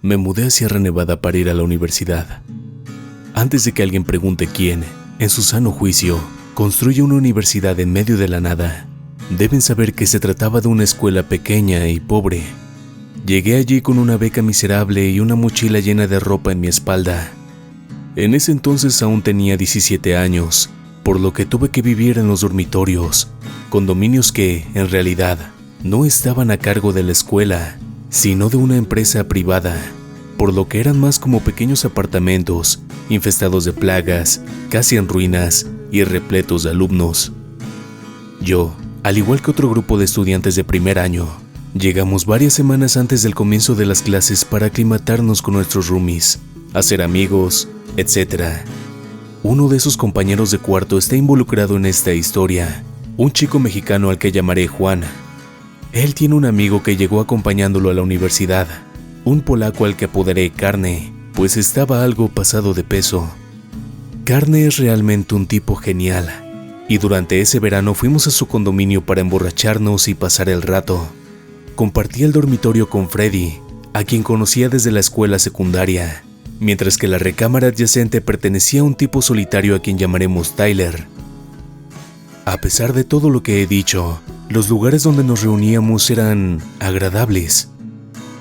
me mudé a Sierra Nevada para ir a la universidad. Antes de que alguien pregunte quién, en su sano juicio, construye una universidad en medio de la nada, deben saber que se trataba de una escuela pequeña y pobre. Llegué allí con una beca miserable y una mochila llena de ropa en mi espalda. En ese entonces aún tenía 17 años, por lo que tuve que vivir en los dormitorios, condominios que, en realidad, no estaban a cargo de la escuela, sino de una empresa privada, por lo que eran más como pequeños apartamentos, infestados de plagas, casi en ruinas y repletos de alumnos. Yo, al igual que otro grupo de estudiantes de primer año, llegamos varias semanas antes del comienzo de las clases para aclimatarnos con nuestros roomies, hacer amigos, etc. Uno de sus compañeros de cuarto está involucrado en esta historia, un chico mexicano al que llamaré Juan. Él tiene un amigo que llegó acompañándolo a la universidad, un polaco al que apodaré Carne, pues estaba algo pasado de peso. Carne es realmente un tipo genial, y durante ese verano fuimos a su condominio para emborracharnos y pasar el rato. Compartí el dormitorio con Freddy, a quien conocía desde la escuela secundaria, mientras que la recámara adyacente pertenecía a un tipo solitario a quien llamaremos Tyler. A pesar de todo lo que he dicho, los lugares donde nos reuníamos eran agradables.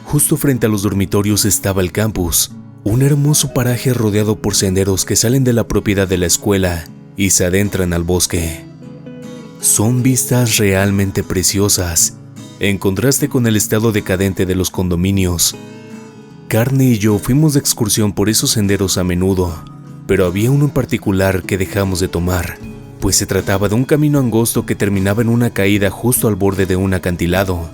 Justo frente a los dormitorios estaba el campus, un hermoso paraje rodeado por senderos que salen de la propiedad de la escuela y se adentran al bosque. Son vistas realmente preciosas, en contraste con el estado decadente de los condominios. Carne y yo fuimos de excursión por esos senderos a menudo, pero había uno en particular que dejamos de tomar, pues se trataba de un camino angosto que terminaba en una caída justo al borde de un acantilado,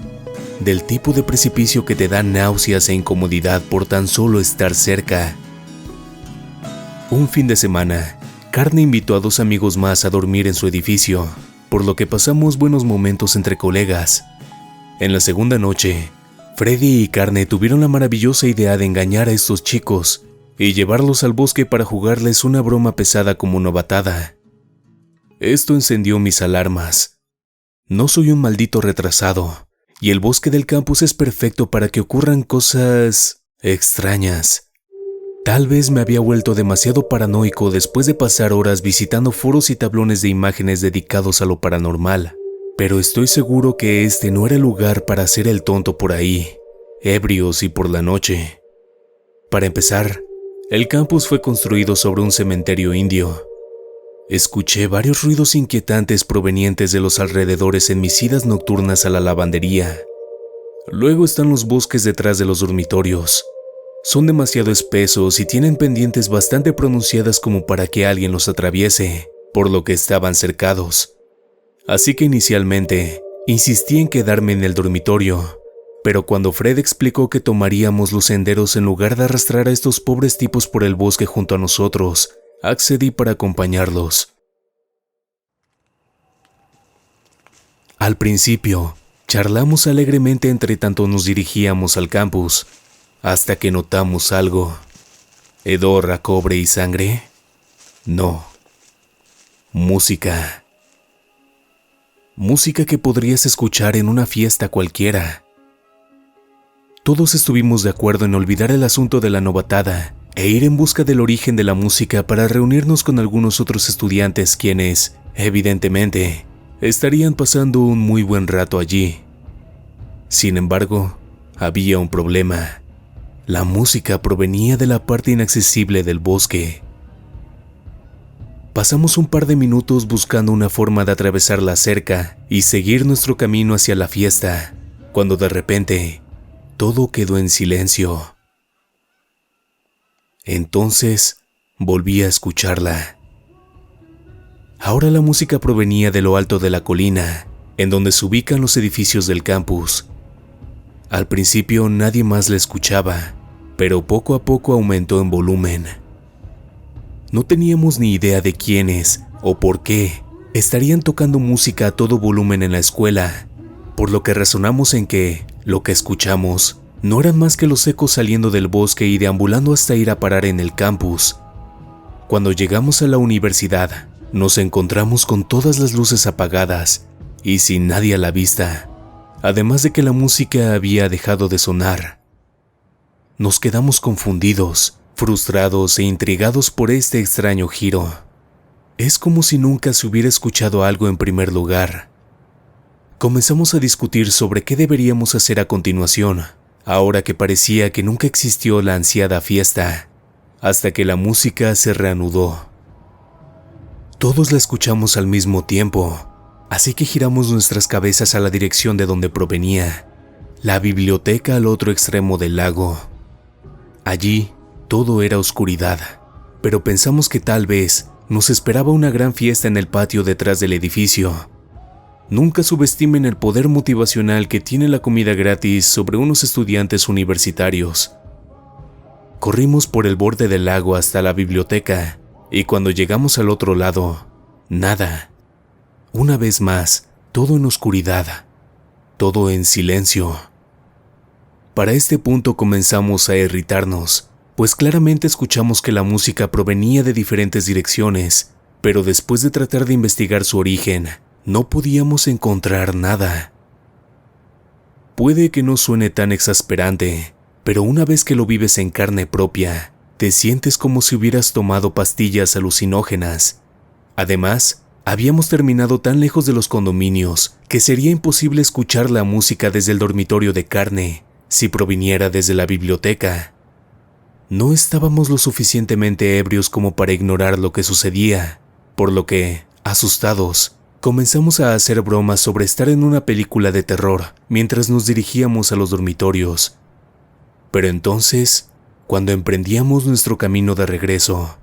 del tipo de precipicio que te da náuseas e incomodidad por tan solo estar cerca. Un fin de semana, Carne invitó a 2 amigos más a dormir en su edificio, por lo que pasamos buenos momentos entre colegas. En la segunda noche, Freddy y Carne tuvieron la maravillosa idea de engañar a estos chicos y llevarlos al bosque para jugarles una broma pesada como novatada. Esto encendió mis alarmas. No soy un maldito retrasado, y el bosque del campus es perfecto para que ocurran cosas extrañas. Tal vez me había vuelto demasiado paranoico después de pasar horas visitando foros y tablones de imágenes dedicados a lo paranormal, pero estoy seguro que este no era el lugar para hacer el tonto por ahí, ebrios y por la noche. Para empezar, el campus fue construido sobre un cementerio indio. Escuché varios ruidos inquietantes provenientes de los alrededores en mis idas nocturnas a la lavandería. Luego están los bosques detrás de los dormitorios. Son demasiado espesos y tienen pendientes bastante pronunciadas como para que alguien los atraviese, por lo que estaban cercados. Así que inicialmente, insistí en quedarme en el dormitorio, pero cuando Fred explicó que tomaríamos los senderos en lugar de arrastrar a estos pobres tipos por el bosque junto a nosotros, accedí para acompañarlos. Al principio, charlamos alegremente entre tanto nos dirigíamos al campus, hasta que notamos algo. ¿Hedor a cobre y sangre? No. Música. Música que podrías escuchar en una fiesta cualquiera. Todos estuvimos de acuerdo en olvidar el asunto de la novatada e ir en busca del origen de la música para reunirnos con algunos otros estudiantes quienes, evidentemente, estarían pasando un muy buen rato allí. Sin embargo, había un problema. La música provenía de la parte inaccesible del bosque. Pasamos un par de minutos buscando una forma de atravesar la cerca y seguir nuestro camino hacia la fiesta, cuando de repente, todo quedó en silencio. Entonces, volví a escucharla. Ahora la música provenía de lo alto de la colina, en donde se ubican los edificios del campus. Al principio nadie más la escuchaba, pero poco a poco aumentó en volumen. No teníamos ni idea de quiénes o por qué estarían tocando música a todo volumen en la escuela, por lo que razonamos en que lo que escuchamos no eran más que los ecos saliendo del bosque y deambulando hasta ir a parar en el campus. Cuando llegamos a la universidad, nos encontramos con todas las luces apagadas y sin nadie a la vista, además de que la música había dejado de sonar. Nos quedamos confundidos, frustrados e intrigados por este extraño giro. Es como si nunca se hubiera escuchado algo en primer lugar. Comenzamos a discutir sobre qué deberíamos hacer a continuación, ahora que parecía que nunca existió la ansiada fiesta, hasta que la música se reanudó. Todos la escuchamos al mismo tiempo, así que giramos nuestras cabezas a la dirección de donde provenía, la biblioteca al otro extremo del lago. Allí, todo era oscuridad, pero pensamos que tal vez nos esperaba una gran fiesta en el patio detrás del edificio. Nunca subestimen el poder motivacional que tiene la comida gratis sobre unos estudiantes universitarios. Corrimos por el borde del lago hasta la biblioteca, y cuando llegamos al otro lado, nada. Una vez más, todo en oscuridad, todo en silencio. Para este punto comenzamos a irritarnos, pues claramente escuchamos que la música provenía de diferentes direcciones, pero después de tratar de investigar su origen, no podíamos encontrar nada. Puede que no suene tan exasperante, pero una vez que lo vives en carne propia, te sientes como si hubieras tomado pastillas alucinógenas. Además, habíamos terminado tan lejos de los condominios que sería imposible escuchar la música desde el dormitorio de carne si proviniera desde la biblioteca. No estábamos lo suficientemente ebrios como para ignorar lo que sucedía, por lo que, asustados, comenzamos a hacer bromas sobre estar en una película de terror mientras nos dirigíamos a los dormitorios. Pero entonces, cuando emprendíamos nuestro camino de regreso,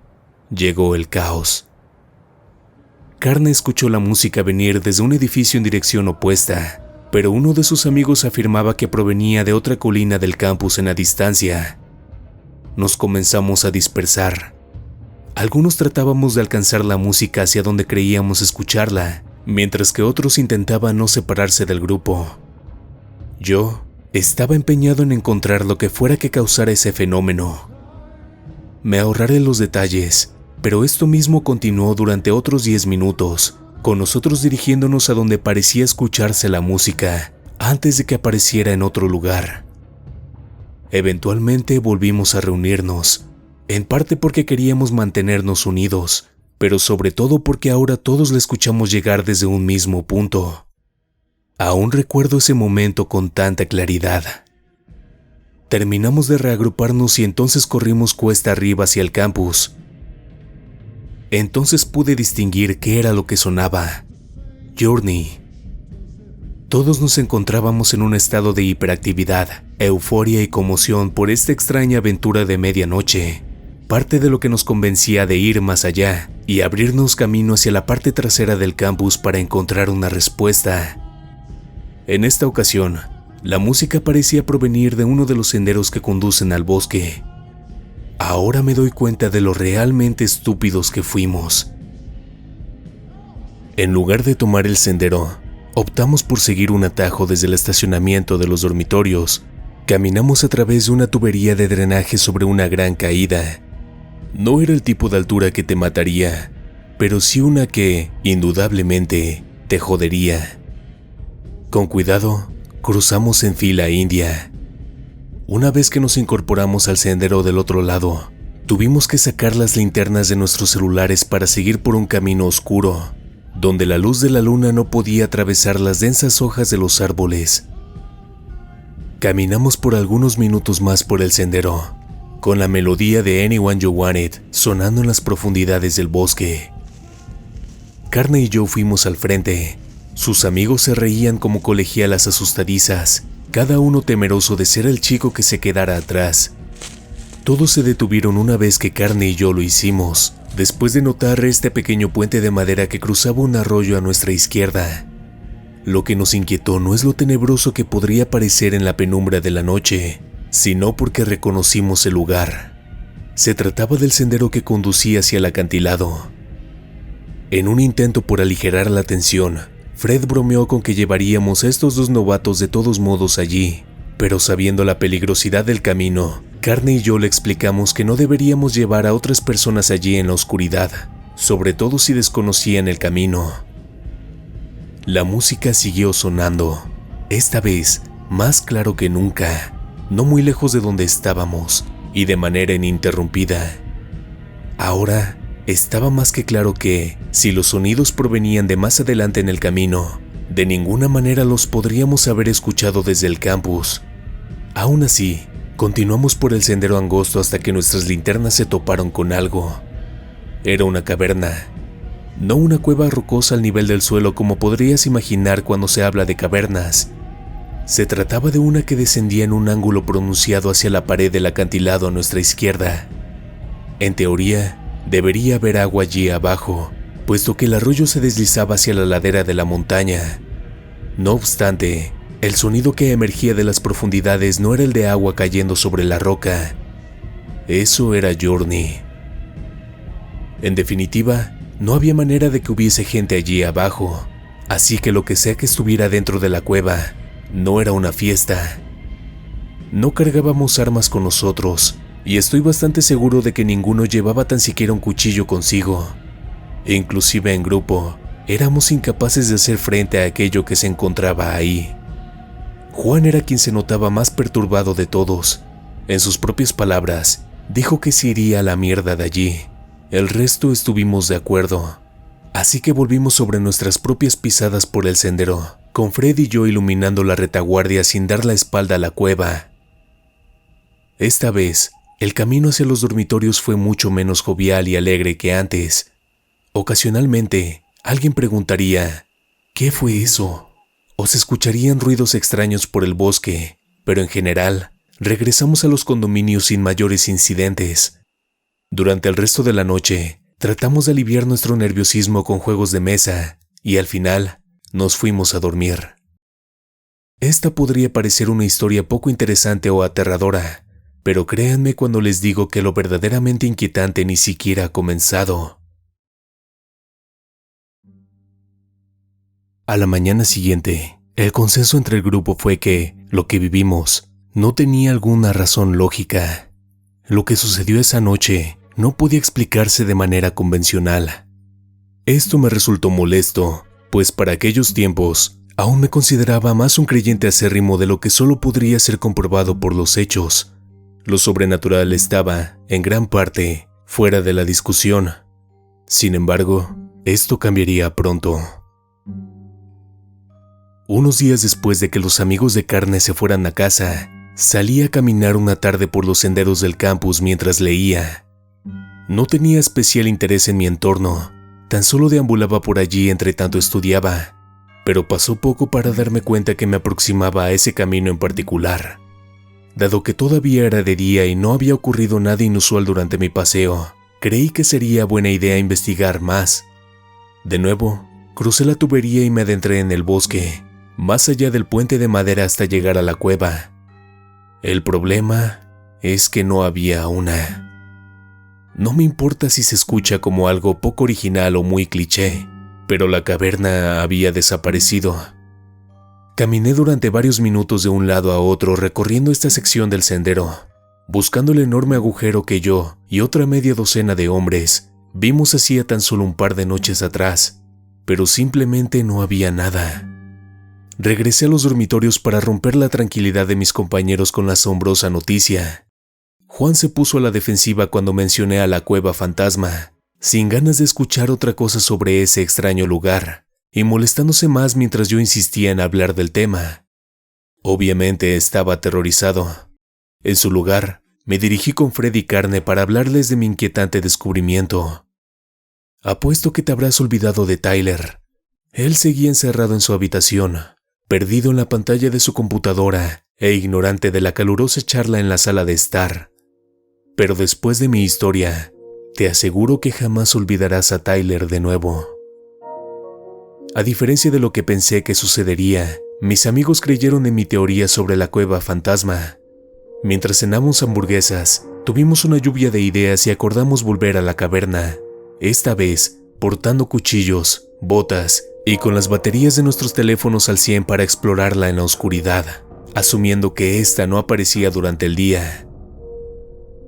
llegó el caos. Carne escuchó la música venir desde un edificio en dirección opuesta, pero uno de sus amigos afirmaba que provenía de otra colina del campus en la distancia. Nos comenzamos a dispersar. Algunos tratábamos de alcanzar la música hacia donde creíamos escucharla, mientras que otros intentaban no separarse del grupo. Yo estaba empeñado en encontrar lo que fuera que causara ese fenómeno. Me ahorraré los detalles, pero esto mismo continuó durante otros 10 minutos, con nosotros dirigiéndonos a donde parecía escucharse la música, antes de que apareciera en otro lugar. Eventualmente volvimos a reunirnos, en parte porque queríamos mantenernos unidos, pero sobre todo porque ahora todos la escuchamos llegar desde un mismo punto. Aún recuerdo ese momento con tanta claridad. Terminamos de reagruparnos y entonces corrimos cuesta arriba hacia el campus. Entonces pude distinguir qué era lo que sonaba. Journey. Todos nos encontrábamos en un estado de hiperactividad, euforia y conmoción por esta extraña aventura de medianoche, parte de lo que nos convencía de ir más allá y abrirnos camino hacia la parte trasera del campus para encontrar una respuesta. En esta ocasión, la música parecía provenir de uno de los senderos que conducen al bosque. Ahora me doy cuenta de lo realmente estúpidos que fuimos. En lugar de tomar el sendero, optamos por seguir un atajo desde el estacionamiento de los dormitorios. Caminamos a través de una tubería de drenaje sobre una gran caída. No era el tipo de altura que te mataría, pero sí una que, indudablemente, te jodería. Con cuidado, cruzamos en fila india. Una vez que nos incorporamos al sendero del otro lado, tuvimos que sacar las linternas de nuestros celulares para seguir por un camino oscuro, donde la luz de la luna no podía atravesar las densas hojas de los árboles. Caminamos por algunos minutos más por el sendero, con la melodía de Anyone You Want It sonando en las profundidades del bosque. Carne y yo fuimos al frente. Sus amigos se reían como colegialas asustadizas, cada uno temeroso de ser el chico que se quedara atrás. Todos se detuvieron una vez que Carne y yo lo hicimos, después de notar este pequeño puente de madera que cruzaba un arroyo a nuestra izquierda. Lo que nos inquietó no es lo tenebroso que podría parecer en la penumbra de la noche, sino porque reconocimos el lugar. Se trataba del sendero que conducía hacia el acantilado. En un intento por aligerar la tensión, Fred bromeó con que llevaríamos a estos dos novatos de todos modos allí, pero sabiendo la peligrosidad del camino, Carne y yo le explicamos que no deberíamos llevar a otras personas allí en la oscuridad, sobre todo si desconocían el camino. La música siguió sonando, esta vez más claro que nunca, no muy lejos de donde estábamos y de manera ininterrumpida. Ahora estaba más que claro que, si los sonidos provenían de más adelante en el camino, de ninguna manera los podríamos haber escuchado desde el campus. Aún así, continuamos por el sendero angosto hasta que nuestras linternas se toparon con algo. Era una caverna, no una cueva rocosa al nivel del suelo como podrías imaginar cuando se habla de cavernas. Se trataba de una que descendía en un ángulo pronunciado hacia la pared del acantilado a nuestra izquierda. En teoría, debería haber agua allí abajo, puesto que el arroyo se deslizaba hacia la ladera de la montaña. No obstante, el sonido que emergía de las profundidades no era el de agua cayendo sobre la roca. Eso era Journey. En definitiva, no había manera de que hubiese gente allí abajo, así que lo que sea que estuviera dentro de la cueva, no era una fiesta. No cargábamos armas con nosotros, y estoy bastante seguro de que ninguno llevaba tan siquiera un cuchillo consigo. Inclusive en grupo, éramos incapaces de hacer frente a aquello que se encontraba ahí. Juan era quien se notaba más perturbado de todos. En sus propias palabras, dijo que se iría a la mierda de allí. El resto estuvimos de acuerdo. Así que volvimos sobre nuestras propias pisadas por el sendero, con Fred y yo iluminando la retaguardia sin dar la espalda a la cueva. Esta vez, el camino hacia los dormitorios fue mucho menos jovial y alegre que antes. Ocasionalmente, alguien preguntaría, ¿qué fue eso? O se escucharían ruidos extraños por el bosque, pero en general, regresamos a los condominios sin mayores incidentes. Durante el resto de la noche, tratamos de aliviar nuestro nerviosismo con juegos de mesa, y al final, nos fuimos a dormir. Esta podría parecer una historia poco interesante o aterradora, pero créanme cuando les digo que lo verdaderamente inquietante ni siquiera ha comenzado. A la mañana siguiente, el consenso entre el grupo fue que lo que vivimos no tenía alguna razón lógica. Lo que sucedió esa noche no podía explicarse de manera convencional. Esto me resultó molesto, pues para aquellos tiempos aún me consideraba más un creyente acérrimo de lo que solo podría ser comprobado por los hechos. Lo sobrenatural estaba, en gran parte, fuera de la discusión. Sin embargo, esto cambiaría pronto. Unos días después de que los amigos de carne se fueran a casa, salí a caminar una tarde por los senderos del campus mientras leía. No tenía especial interés en mi entorno, tan solo deambulaba por allí entre tanto estudiaba, pero pasó poco para darme cuenta que me aproximaba a ese camino en particular. Dado que todavía era de día y no había ocurrido nada inusual durante mi paseo, creí que sería buena idea investigar más. De nuevo, crucé la tubería y me adentré en el bosque, más allá del puente de madera hasta llegar a la cueva. El problema es que no había una. No me importa si se escucha como algo poco original o muy cliché, pero la caverna había desaparecido. Caminé durante varios minutos de un lado a otro recorriendo esta sección del sendero, buscando el enorme agujero que yo y otra media docena de hombres vimos hacía tan solo un par de noches atrás, pero simplemente no había nada. Regresé a los dormitorios para romper la tranquilidad de mis compañeros con la asombrosa noticia. Juan se puso a la defensiva cuando mencioné a la cueva fantasma, sin ganas de escuchar otra cosa sobre ese extraño lugar, y molestándose más mientras yo insistía en hablar del tema. Obviamente estaba aterrorizado. En su lugar, me dirigí con Fred y Carne para hablarles de mi inquietante descubrimiento. Apuesto que te habrás olvidado de Tyler. Él seguía encerrado en su habitación, perdido en la pantalla de su computadora e ignorante de la calurosa charla en la sala de estar. Pero después de mi historia, te aseguro que jamás olvidarás a Tyler de nuevo. A diferencia de lo que pensé que sucedería, mis amigos creyeron en mi teoría sobre la cueva fantasma. Mientras cenamos hamburguesas, tuvimos una lluvia de ideas y acordamos volver a la caverna, esta vez portando cuchillos, botas y con las baterías de nuestros teléfonos al 100 para explorarla en la oscuridad, asumiendo que esta no aparecía durante el día.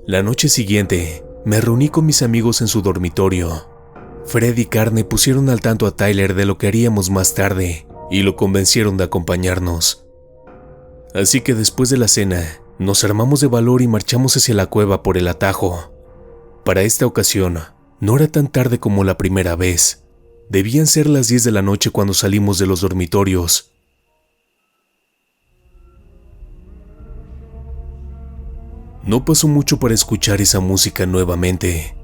La noche siguiente, me reuní con mis amigos en su dormitorio. Fred y Carne pusieron al tanto a Tyler de lo que haríamos más tarde y lo convencieron de acompañarnos. Así que después de la cena, Nos armamos de valor y marchamos hacia la cueva por el atajo. Para esta ocasión, no era tan tarde como la primera vez. Debían ser las 10 de la noche cuando salimos de los dormitorios. No pasó mucho para escuchar esa música nuevamente.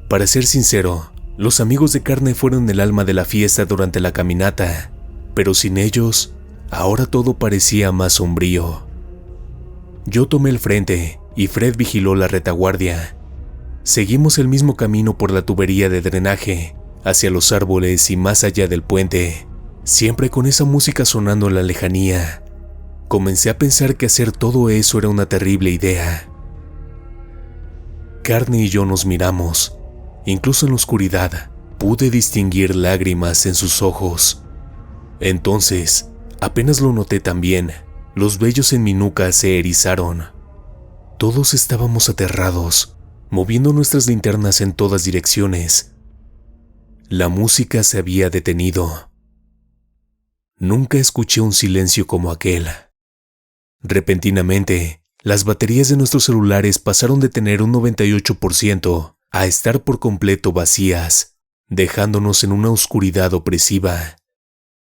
Para ser sincero, los amigos de carne fueron el alma de la fiesta durante la caminata, pero sin ellos, ahora todo parecía más sombrío. Yo tomé el frente y Fred vigiló la retaguardia. Seguimos el mismo camino por la tubería de drenaje, hacia los árboles y más allá del puente, siempre con esa música sonando en la lejanía. Comencé a pensar que hacer todo eso era una terrible idea. Carne y yo nos miramos. Incluso en la oscuridad, pude distinguir lágrimas en sus ojos. Entonces, apenas lo noté también, los vellos en mi nuca se erizaron. Todos estábamos aterrados, moviendo nuestras linternas en todas direcciones. La música se había detenido. Nunca escuché un silencio como aquel. Repentinamente, las baterías de nuestros celulares pasaron de tener un 98% a estar por completo vacías, dejándonos en una oscuridad opresiva.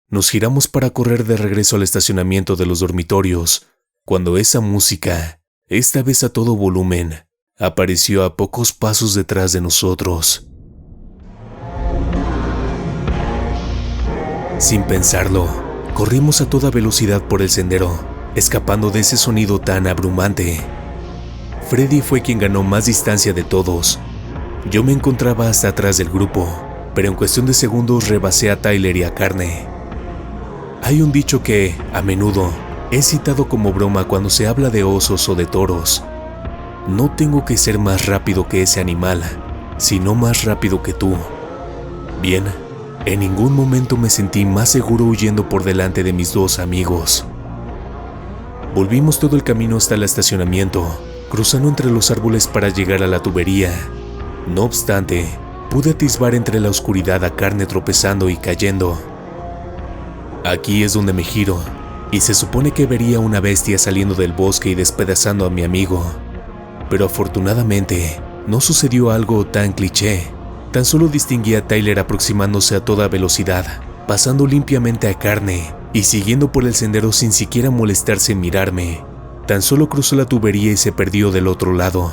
Nos giramos para correr de regreso al estacionamiento de los dormitorios, cuando esa música, esta vez a todo volumen, apareció a pocos pasos detrás de nosotros. Sin pensarlo, corrimos a toda velocidad por el sendero, escapando de ese sonido tan abrumante. Freddy fue quien ganó más distancia de todos. Yo me encontraba hasta atrás del grupo, pero en cuestión de segundos rebasé a Tyler y a Carne. Hay un dicho que, a menudo, es citado como broma cuando se habla de osos o de toros. No tengo que ser más rápido que ese animal, sino más rápido que tú. Bien, en ningún momento me sentí más seguro huyendo por delante de mis dos amigos. Volvimos todo el camino hasta el estacionamiento, cruzando entre los árboles para llegar a la tubería. No obstante, pude atisbar entre la oscuridad a Carne tropezando y cayendo. Aquí es donde me giro, y se supone que vería una bestia saliendo del bosque y despedazando a mi amigo. Pero afortunadamente, no sucedió algo tan cliché. Tan solo distinguí a Tyler aproximándose a toda velocidad, pasando limpiamente a Carne y siguiendo por el sendero sin siquiera molestarse en mirarme. Tan solo cruzó la tubería y se perdió del otro lado.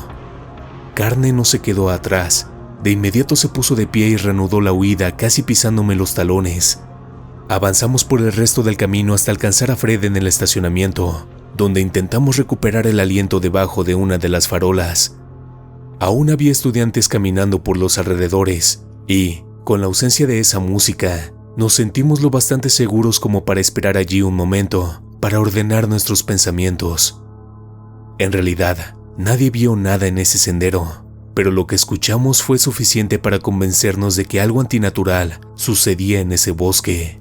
Carne no se quedó atrás. De inmediato se puso de pie y reanudó la huida, casi pisándome los talones. Avanzamos por el resto del camino hasta alcanzar a Fred en el estacionamiento, donde intentamos recuperar el aliento debajo de una de las farolas. Aún había estudiantes caminando por los alrededores y, con la ausencia de esa música, nos sentimos lo bastante seguros como para esperar allí un momento para ordenar nuestros pensamientos. En realidad, nadie vio nada en ese sendero, pero lo que escuchamos fue suficiente para convencernos de que algo antinatural sucedía en ese bosque.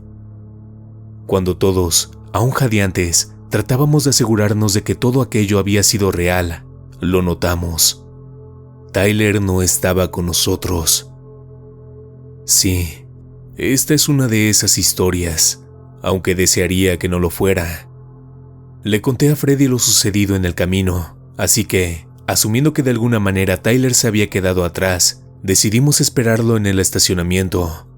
Cuando todos, aún jadeantes, tratábamos de asegurarnos de que todo aquello había sido real, lo notamos. Tyler no estaba con nosotros. Sí, esta es una de esas historias, aunque desearía que no lo fuera. Le conté a Freddy lo sucedido en el camino, así que, asumiendo que de alguna manera Tyler se había quedado atrás, decidimos esperarlo en el estacionamiento.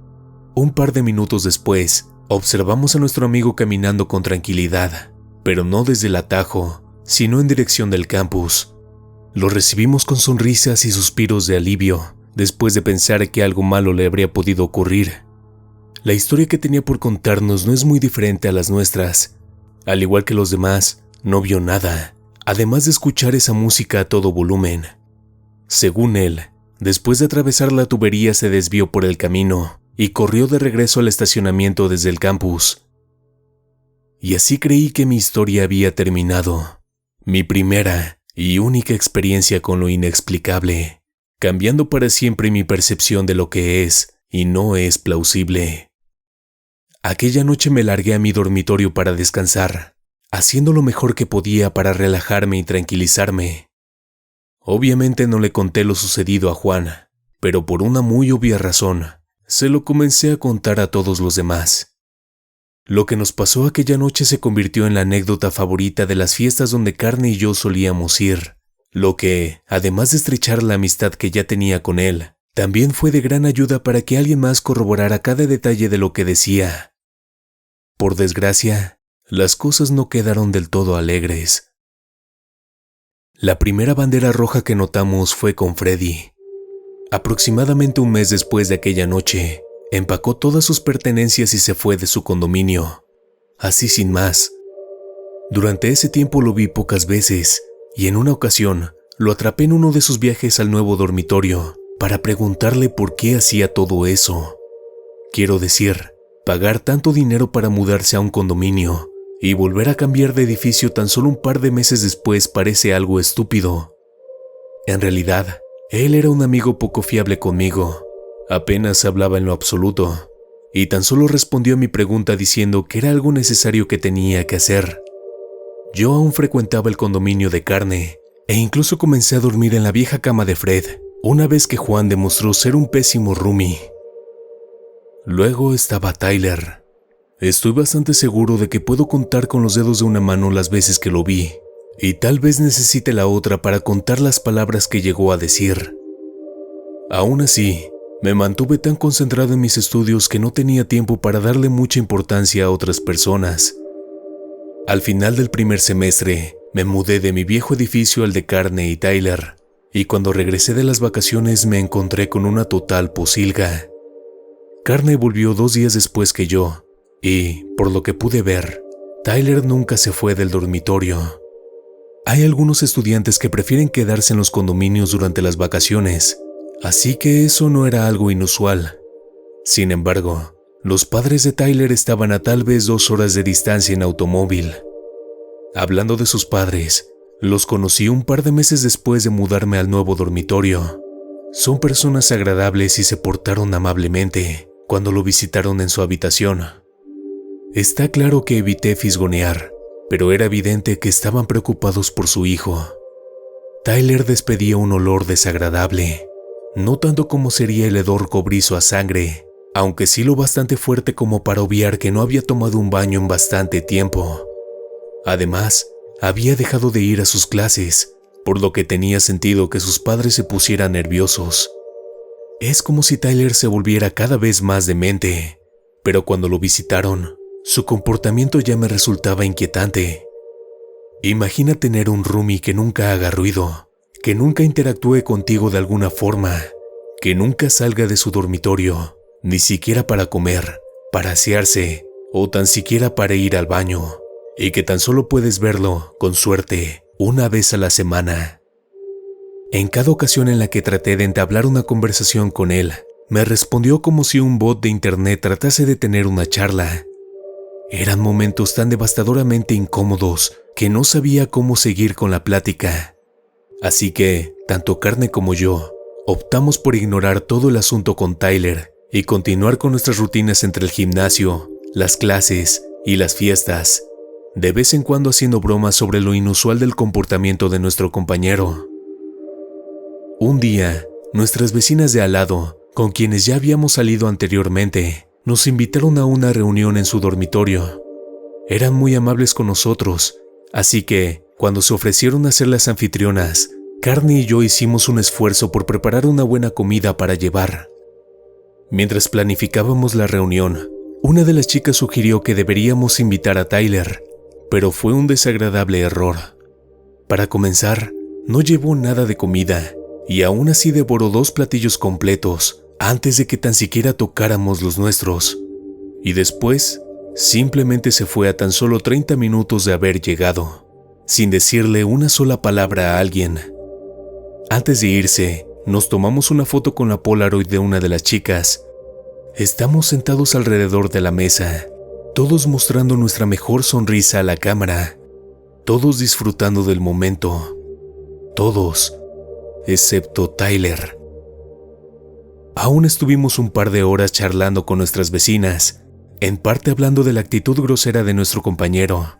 Un par de minutos después, observamos a nuestro amigo caminando con tranquilidad, pero no desde el atajo, sino en dirección del campus. Lo recibimos con sonrisas y suspiros de alivio, después de pensar que algo malo le habría podido ocurrir. La historia que tenía por contarnos no es muy diferente a las nuestras. Al igual que los demás, no vio nada, además de escuchar esa música a todo volumen. Según él, después de atravesar la tubería se desvió por el camino y corrió de regreso al estacionamiento desde el campus. Y así creí que mi historia había terminado. Mi primera y única experiencia con lo inexplicable, cambiando para siempre mi percepción de lo que es y no es plausible. Aquella noche me largué a mi dormitorio para descansar, haciendo lo mejor que podía para relajarme y tranquilizarme. Obviamente no le conté lo sucedido a Juan, pero por una muy obvia razón, se lo comencé a contar a todos los demás. Lo que nos pasó aquella noche se convirtió en la anécdota favorita de las fiestas donde Carney y yo solíamos ir, lo que, además de estrechar la amistad que ya tenía con él, también fue de gran ayuda para que alguien más corroborara cada detalle de lo que decía. Por desgracia, las cosas no quedaron del todo alegres. La primera bandera roja que notamos fue con Freddy. Aproximadamente un mes después de aquella noche, empacó todas sus pertenencias y se fue de su condominio, así sin más. Durante ese tiempo lo vi pocas veces, y en una ocasión lo atrapé en uno de sus viajes al nuevo dormitorio para preguntarle por qué hacía todo eso. Quiero decir, pagar tanto dinero para mudarse a un condominio y volver a cambiar de edificio tan solo un par de meses después parece algo estúpido. En realidad, él era un amigo poco fiable conmigo. Apenas hablaba en lo absoluto, y tan solo respondió a mi pregunta diciendo que era algo necesario que tenía que hacer. Yo aún frecuentaba el condominio de Carney, e incluso comencé a dormir en la vieja cama de Fred, una vez que Juan demostró ser un pésimo roomie. Luego estaba Tyler. Estoy bastante seguro de que puedo contar con los dedos de una mano las veces que lo vi, y tal vez necesite la otra para contar las palabras que llegó a decir. Aún así, me mantuve tan concentrado en mis estudios que no tenía tiempo para darle mucha importancia a otras personas. Al final del primer semestre, me mudé de mi viejo edificio al de Carney y Tyler, y cuando regresé de las vacaciones me encontré con una total posilga. Carney volvió 2 días después que yo, y, por lo que pude ver, Tyler nunca se fue del dormitorio. Hay algunos estudiantes que prefieren quedarse en los condominios durante las vacaciones, así que eso no era algo inusual. Sin embargo, los padres de Tyler estaban a tal vez 2 horas de distancia en automóvil. Hablando de sus padres, los conocí un par de meses después de mudarme al nuevo dormitorio. Son personas agradables y se portaron amablemente cuando lo visitaron en su habitación. Está claro que evité fisgonear, pero era evidente que estaban preocupados por su hijo. Tyler despedía un olor desagradable, no tanto como sería el hedor cobrizo a sangre, aunque sí lo bastante fuerte como para obviar que no había tomado un baño en bastante tiempo. Además, había dejado de ir a sus clases, por lo que tenía sentido que sus padres se pusieran nerviosos. Es como si Tyler se volviera cada vez más demente, pero cuando lo visitaron, su comportamiento ya me resultaba inquietante. Imagina tener un roomie que nunca haga ruido, que nunca interactúe contigo de alguna forma, que nunca salga de su dormitorio, ni siquiera para comer, para asearse o tan siquiera para ir al baño, y que tan solo puedes verlo, con suerte, una vez a la semana. En cada ocasión en la que traté de entablar una conversación con él, me respondió como si un bot de internet tratase de tener una charla. Eran momentos tan devastadoramente incómodos que no sabía cómo seguir con la plática. Así que, tanto Carney como yo, optamos por ignorar todo el asunto con Tyler y continuar con nuestras rutinas entre el gimnasio, las clases y las fiestas, de vez en cuando haciendo bromas sobre lo inusual del comportamiento de nuestro compañero. Un día, nuestras vecinas de al lado, con quienes ya habíamos salido anteriormente, nos invitaron a una reunión en su dormitorio. Eran muy amables con nosotros, así que, cuando se ofrecieron a ser las anfitrionas, Carney y yo hicimos un esfuerzo por preparar una buena comida para llevar. Mientras planificábamos la reunión, una de las chicas sugirió que deberíamos invitar a Tyler, pero fue un desagradable error. Para comenzar, no llevó nada de comida, y aún así devoró 2 platillos completos antes de que tan siquiera tocáramos los nuestros. Y después, simplemente se fue a tan solo 30 minutos de haber llegado, sin decirle una sola palabra a alguien. Antes de irse, nos tomamos una foto con la Polaroid de una de las chicas. Estamos sentados alrededor de la mesa, todos mostrando nuestra mejor sonrisa a la cámara, todos disfrutando del momento. Todos, excepto Tyler. Aún estuvimos un par de horas charlando con nuestras vecinas, en parte hablando de la actitud grosera de nuestro compañero,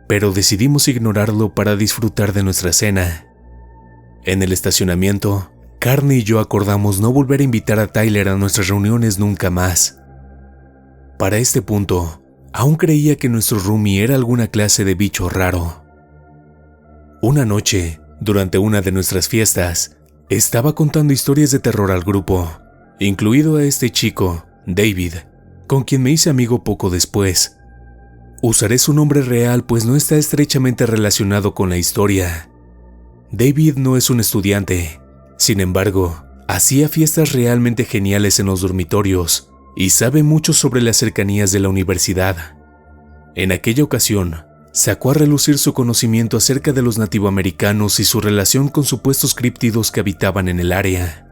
pero decidimos ignorarlo para disfrutar de nuestra cena. En el estacionamiento, Carney y yo acordamos no volver a invitar a Tyler a nuestras reuniones nunca más. Para este punto, Aún creía que nuestro roomie era alguna clase de bicho raro. Una noche, durante una de nuestras fiestas, estaba contando historias de terror al grupo, incluido a este chico, David, con quien me hice amigo poco después. Usaré su nombre real pues no está estrechamente relacionado con la historia. David no es un estudiante, sin embargo, hacía fiestas realmente geniales en los dormitorios y sabe mucho sobre las cercanías de la universidad. En aquella ocasión, sacó a relucir su conocimiento acerca de los nativoamericanos y su relación con supuestos críptidos que habitaban en el área.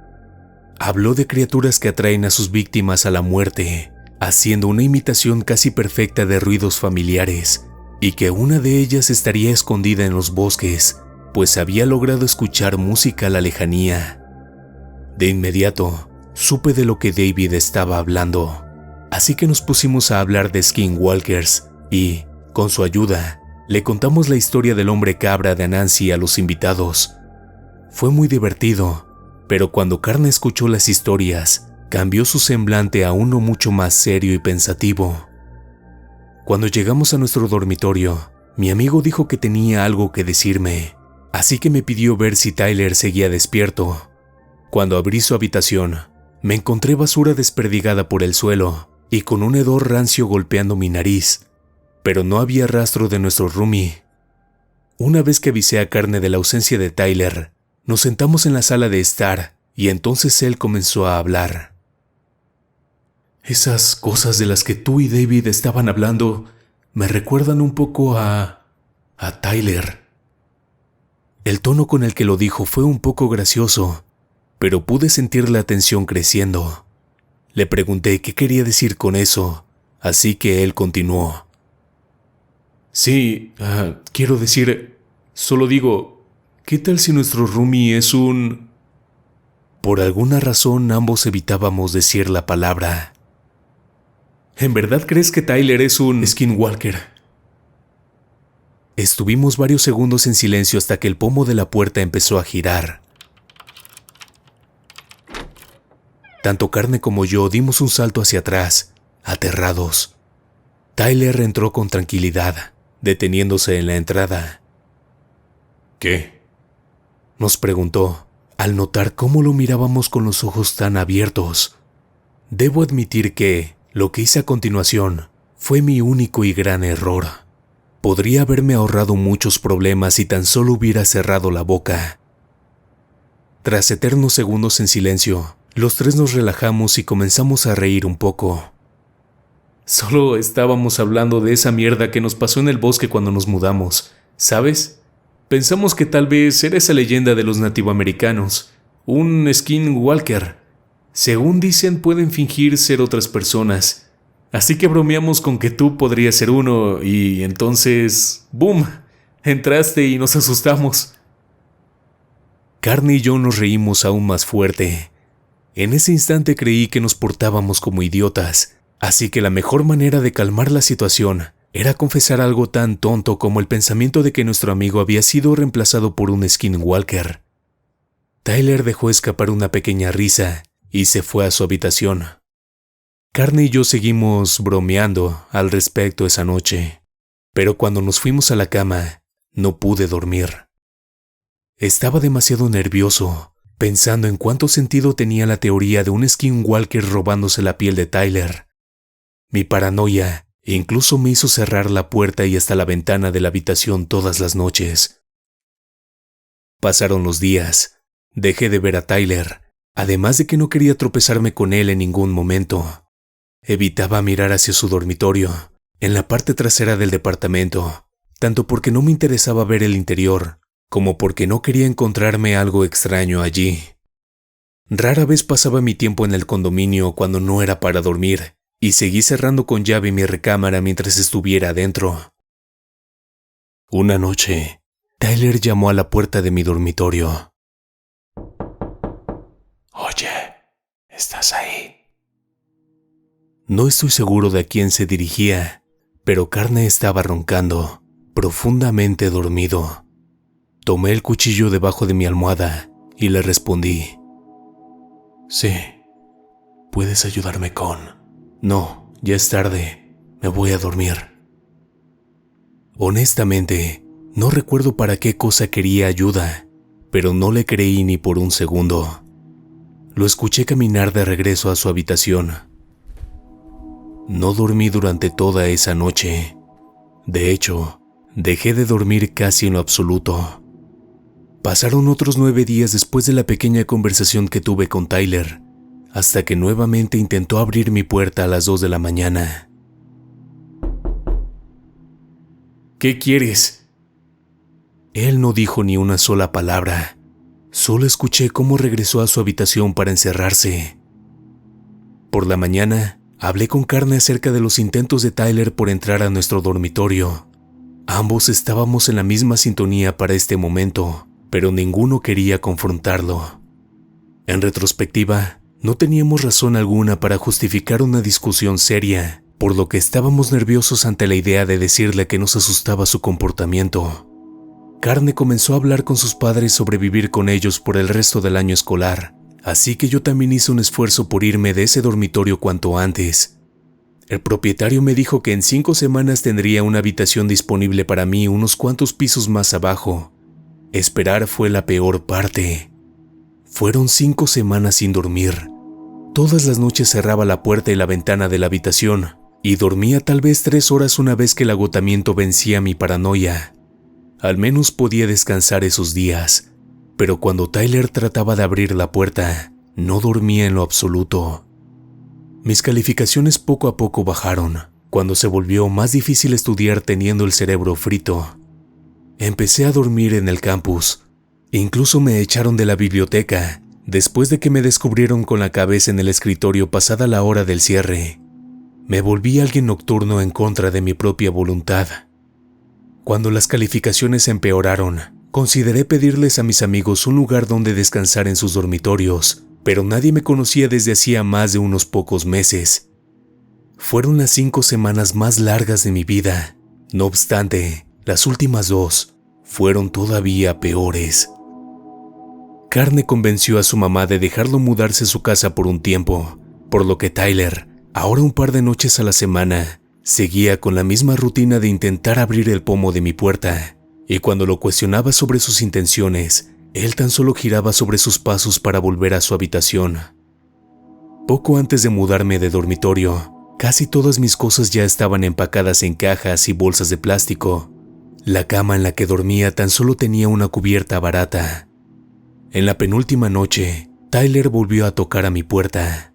Habló de criaturas que atraen a sus víctimas a la muerte, haciendo una imitación casi perfecta de ruidos familiares, y que una de ellas estaría escondida en los bosques, pues había logrado escuchar música a la lejanía. De inmediato, supe de lo que David estaba hablando, así que nos pusimos a hablar de skinwalkers y, con su ayuda, le contamos la historia del hombre cabra de Anansi a los invitados. Fue muy divertido, pero cuando Carne escuchó las historias, cambió su semblante a uno mucho más serio y pensativo. Cuando llegamos a nuestro dormitorio, mi amigo dijo que tenía algo que decirme, así que me pidió ver si Tyler seguía despierto. Cuando abrí su habitación, me encontré basura desperdigada por el suelo y con un hedor rancio golpeando mi nariz, pero no había rastro de nuestro roomie. Una vez que avisé a Carne de la ausencia de Tyler, nos sentamos en la sala de estar y entonces él comenzó a hablar. Esas cosas de las que tú y David estaban hablando me recuerdan un poco a Tyler. El tono con el que lo dijo fue un poco gracioso, pero pude sentir la tensión creciendo. Le pregunté qué quería decir con eso, así que él continuó. Sí, quiero decir, solo digo, ¿qué tal si nuestro roomie es un...? Por alguna razón ambos evitábamos decir la palabra. ¿En verdad crees que Tyler es un skinwalker? Estuvimos varios segundos en silencio hasta que el pomo de la puerta empezó a girar. Tanto Carne como yo dimos un salto hacia atrás, aterrados. Tyler entró con tranquilidad, deteniéndose en la entrada. ¿Qué?, nos preguntó, al notar cómo lo mirábamos con los ojos tan abiertos. Debo admitir que lo que hice a continuación fue mi único y gran error. Podría haberme ahorrado muchos problemas si tan solo hubiera cerrado la boca. Tras eternos segundos en silencio, los tres nos relajamos y comenzamos a reír un poco. Solo estábamos hablando de esa mierda que nos pasó en el bosque cuando nos mudamos, ¿sabes? Pensamos que tal vez era esa leyenda de los nativoamericanos, un skinwalker. Según dicen, pueden fingir ser otras personas. Así que bromeamos con que tú podrías ser uno y entonces... ¡boom! Entraste y nos asustamos. Carne y yo nos reímos aún más fuerte. En ese instante creí que nos portábamos como idiotas, así que la mejor manera de calmar la situación era confesar algo tan tonto como el pensamiento de que nuestro amigo había sido reemplazado por un skinwalker. Tyler dejó escapar una pequeña risa y se fue a su habitación. Carne y yo seguimos bromeando al respecto esa noche, pero cuando nos fuimos a la cama, no pude dormir. Estaba demasiado nervioso, pensando en cuánto sentido tenía la teoría de un skinwalker robándose la piel de Tyler. Mi paranoia incluso me hizo cerrar la puerta y hasta la ventana de la habitación todas las noches. Pasaron los días, dejé de ver a Tyler, además de que no quería tropezarme con él en ningún momento. Evitaba mirar hacia su dormitorio, en la parte trasera del departamento, tanto porque no me interesaba ver el interior, como porque no quería encontrarme algo extraño allí. Rara vez pasaba mi tiempo en el condominio cuando no era para dormir, y seguí cerrando con llave mi recámara mientras estuviera adentro. Una noche, Tyler llamó a la puerta de mi dormitorio. Oye, ¿estás ahí? No estoy seguro de a quién se dirigía, pero Carne estaba roncando, profundamente dormido. Tomé el cuchillo debajo de mi almohada y le respondí. Sí, ¿puedes ayudarme con...? No, ya es tarde. Me voy a dormir. Honestamente, no recuerdo para qué cosa quería ayuda, pero no le creí ni por un segundo. Lo escuché caminar de regreso a su habitación. No dormí durante toda esa noche. De hecho, dejé de dormir casi en lo absoluto. Pasaron otros 9 días después de la pequeña conversación que tuve con Tyler, hasta que nuevamente intentó abrir mi puerta a las 2 de la mañana. ¿Qué quieres? Él no dijo ni una sola palabra. Solo escuché cómo regresó a su habitación para encerrarse. Por la mañana, hablé con Carne acerca de los intentos de Tyler por entrar a nuestro dormitorio. Ambos estábamos en la misma sintonía para este momento, pero ninguno quería confrontarlo. En retrospectiva, no teníamos razón alguna para justificar una discusión seria, por lo que estábamos nerviosos ante la idea de decirle que nos asustaba su comportamiento. Carne comenzó a hablar con sus padres sobre vivir con ellos por el resto del año escolar, así que yo también hice un esfuerzo por irme de ese dormitorio cuanto antes. El propietario me dijo que en 5 semanas tendría una habitación disponible para mí unos cuantos pisos más abajo. Esperar fue la peor parte. Fueron 5 semanas sin dormir. Todas las noches cerraba la puerta y la ventana de la habitación, y dormía tal vez 3 horas una vez que el agotamiento vencía mi paranoia. Al menos podía descansar esos días, pero cuando Tyler trataba de abrir la puerta, no dormía en lo absoluto. Mis calificaciones poco a poco bajaron, cuando se volvió más difícil estudiar teniendo el cerebro frito. Empecé a dormir en el campus. Incluso me echaron de la biblioteca, después de que me descubrieron con la cabeza en el escritorio pasada la hora del cierre. Me volví alguien nocturno en contra de mi propia voluntad. Cuando las calificaciones empeoraron, consideré pedirles a mis amigos un lugar donde descansar en sus dormitorios, pero nadie me conocía desde hacía más de unos pocos meses. Fueron las 5 semanas más largas de mi vida. No obstante, las últimas 2 fueron todavía peores. Carne convenció a su mamá de dejarlo mudarse a su casa por un tiempo, por lo que Tyler, ahora un par de noches a la semana, seguía con la misma rutina de intentar abrir el pomo de mi puerta, y cuando lo cuestionaba sobre sus intenciones, él tan solo giraba sobre sus pasos para volver a su habitación. Poco antes de mudarme de dormitorio, casi todas mis cosas ya estaban empacadas en cajas y bolsas de plástico. La cama en la que dormía tan solo tenía una cubierta barata. En la penúltima noche, Tyler volvió a tocar a mi puerta.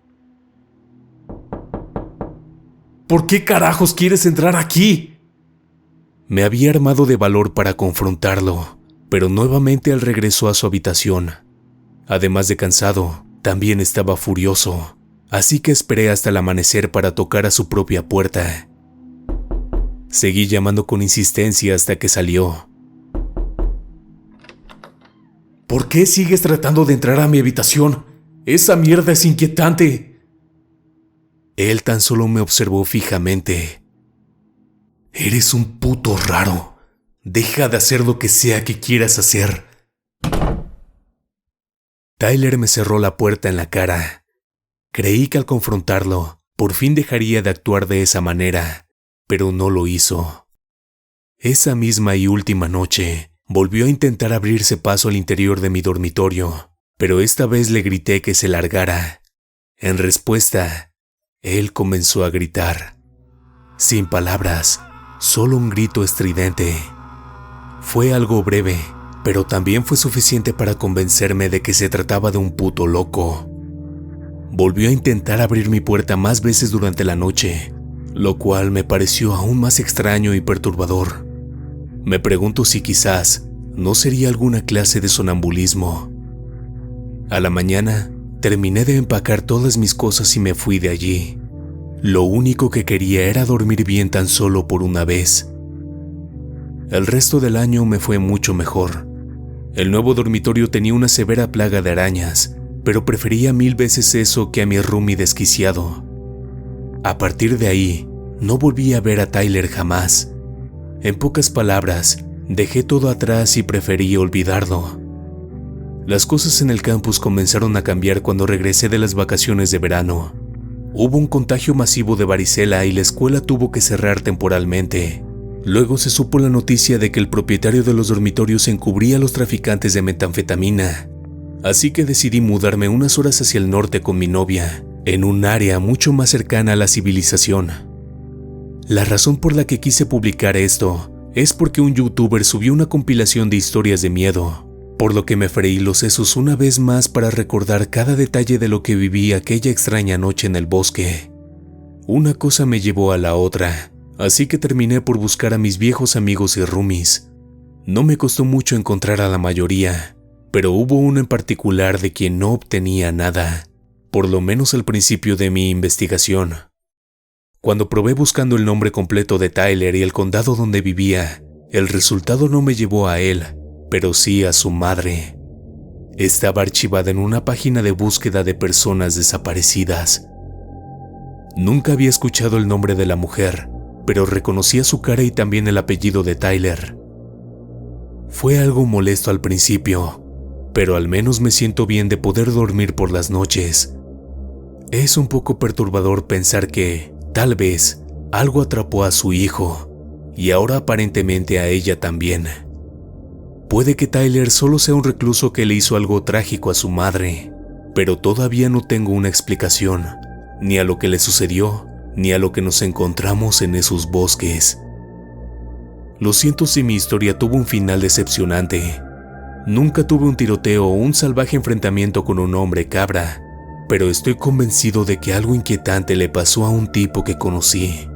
¿Por qué carajos quieres entrar aquí? Me había armado de valor para confrontarlo, pero nuevamente él regresó a su habitación. Además de cansado, también estaba furioso, así que esperé hasta el amanecer para tocar a su propia puerta. Seguí llamando con insistencia hasta que salió. ¿Por qué sigues tratando de entrar a mi habitación? Esa mierda es inquietante. Él tan solo me observó fijamente. Eres un puto raro. Deja de hacer lo que sea que quieras hacer. Tyler me cerró la puerta en la cara. Creí que al confrontarlo, por fin dejaría de actuar de esa manera, pero no lo hizo. Esa misma y última noche, volvió a intentar abrirse paso al interior de mi dormitorio, pero esta vez le grité que se largara. En respuesta, él comenzó a gritar. Sin palabras, solo un grito estridente. Fue algo breve, pero también fue suficiente para convencerme de que se trataba de un puto loco. Volvió a intentar abrir mi puerta más veces durante la noche, lo cual me pareció aún más extraño y perturbador. Me pregunto si quizás no sería alguna clase de sonambulismo. A la mañana, terminé de empacar todas mis cosas y me fui de allí. Lo único que quería era dormir bien tan solo por una vez. El resto del año me fue mucho mejor. El nuevo dormitorio tenía una severa plaga de arañas, pero prefería 1000 veces eso que a mi roomie desquiciado. A partir de ahí, no volví a ver a Tyler jamás. En pocas palabras, dejé todo atrás y preferí olvidarlo. Las cosas en el campus comenzaron a cambiar cuando regresé de las vacaciones de verano. Hubo un contagio masivo de varicela y la escuela tuvo que cerrar temporalmente. Luego se supo la noticia de que el propietario de los dormitorios encubría a los traficantes de metanfetamina. Así que decidí mudarme unas horas hacia el norte con mi novia, en un área mucho más cercana a la civilización. La razón por la que quise publicar esto es porque un youtuber subió una compilación de historias de miedo, por lo que me freí los sesos una vez más para recordar cada detalle de lo que viví aquella extraña noche en el bosque. Una cosa me llevó a la otra, así que terminé por buscar a mis viejos amigos y roomies. No me costó mucho encontrar a la mayoría, pero hubo uno en particular de quien no obtenía nada, por lo menos al principio de mi investigación. Cuando probé buscando el nombre completo de Tyler y el condado donde vivía, el resultado no me llevó a él, pero sí a su madre. Estaba archivada en una página de búsqueda de personas desaparecidas. Nunca había escuchado el nombre de la mujer, pero reconocía su cara y también el apellido de Tyler. Fue algo molesto al principio, pero al menos me siento bien de poder dormir por las noches. Es un poco perturbador pensar que, tal vez, algo atrapó a su hijo, y ahora aparentemente a ella también. Puede que Tyler solo sea un recluso que le hizo algo trágico a su madre, pero todavía no tengo una explicación, ni a lo que le sucedió, ni a lo que nos encontramos en esos bosques. Lo siento si mi historia tuvo un final decepcionante. Nunca tuve un tiroteo o un salvaje enfrentamiento con un hombre cabra, pero estoy convencido de que algo inquietante le pasó a un tipo que conocí.